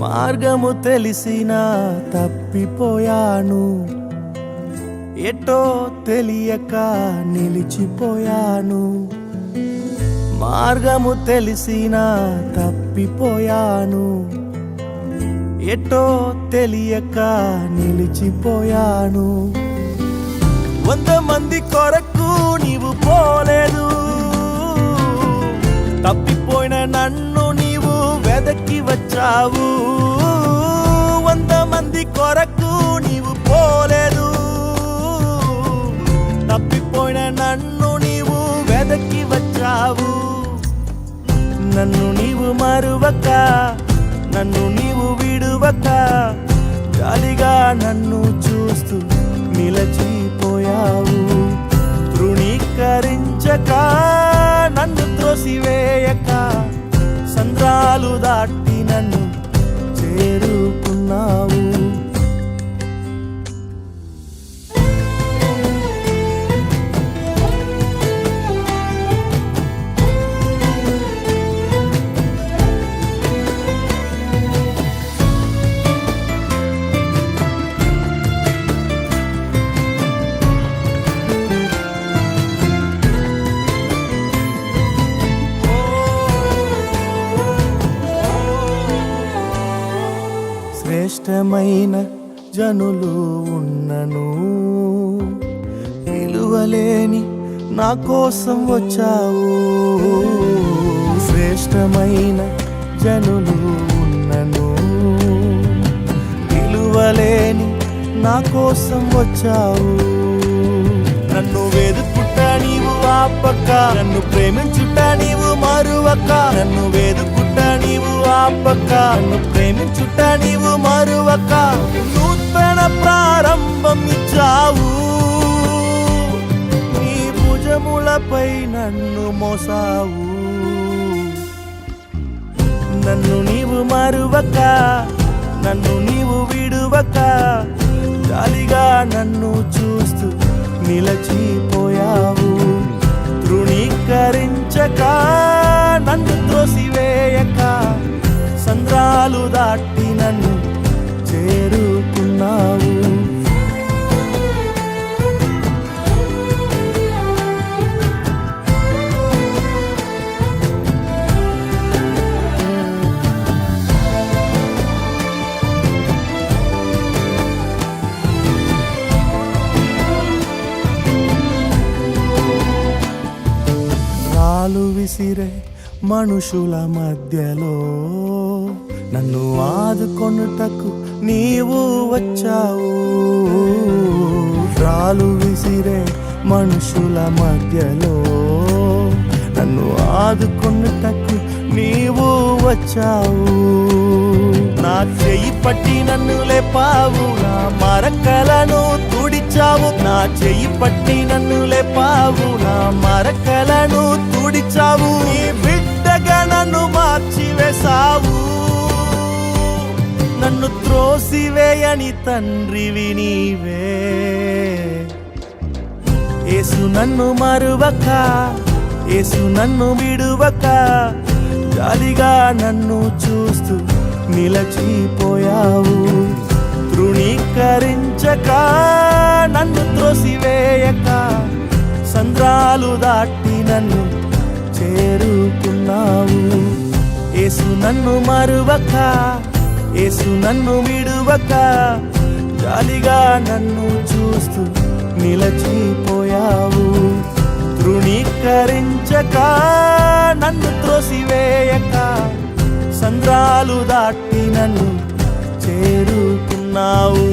మార్గము తెలిసినా తప్పిపోయాను, ఎటో తెలియక నిలిచిపోయాను. మార్గము తెలిసినా తప్పిపోయాను, ఎటో తెలియక నిలిచిపోయాను. 100 మంది కొరకు నీవు పోలేదు, తప్పిపోయిన నన్ను నీవు వెదకి వచ్చావు. 100 మంది కొరకు నీవు పోలేదు, తప్పిపోయిన నన్ను నీవు వెదకి వచ్చావు. నన్ను నీవు మరువక, నన్ను నీవు విడువక, జాలిగా నన్ను చూస్తూ నిలచిపోయావు. తృణీకరించక, నన్ను త్రోసివేయక, సంద్రాలు దాటి నన్ను చేరుకున్నావు. శ్రేష్టమైన జనులు ఉన్నను, విలువలేని నా కోసం వచ్చావు. శ్రేష్టమైన జనులు ఉన్నను, విలువలేని నా కోసం వచ్చావు. నన్ను వెదుకుట నీవు ఆపక, నన్ను ప్రేమించుట నీవు మరువక. నన్ను వెదుకుట నీవు ఆపక, నన్ను ప్రేమించుట నీవు మరువక. నూతన ప్రారంభం ఇచ్చావు, నీ భుజములపై నన్ను మోసావు. నన్ను నీవు మరువక, నన్ను నీవు విడువక, జాలిగా నన్ను చూస్తూ నిలచిపోయావు. తృణీకరించక, నన్ను త్రోసివేయక, సంద్రాలు దాటి నన్ను చేరుకున్నావు. రాళ్ళు విసిరే మనుషుల మధ్యలో నన్ను ఆదుకొనుటకు నీవు వచ్చావు. రాళ్ళు విసిరే మనుషుల మధ్యలో నన్ను ఆదుకొనుటకు నీవు వచ్చావు. నా చెయ్యి పట్టి నన్ను లేపావు, నా మరకలను తుడిచావు. నా చెయ్యి పట్టి నన్ను లేపావు, నా మరకలను తుడిచావు. నీ బిడ్డగా నన్ను మార్చివేశావు, నన్ను త్రోసివేయని తండ్రివి నీవే. యేసు నన్ను మరువక, యేసు నన్ను విడువక, జాలిగా నన్ను చూస్తూ నిలచిపోయావు. తృణీకరించక, నన్ను త్రోసివేయక, సంద్రాలు దాటి నన్ను చేరుకున్నావు. యేసు నన్ను మరువక, యేసు నన్ను విడువక, జాలిగా నన్ను చూస్తూ నిలచిపోయావు. తృణీకరించక, నన్ను త్రోసివేయక, సంద్రాలు దాటి నన్ను చేరుకున్నావు.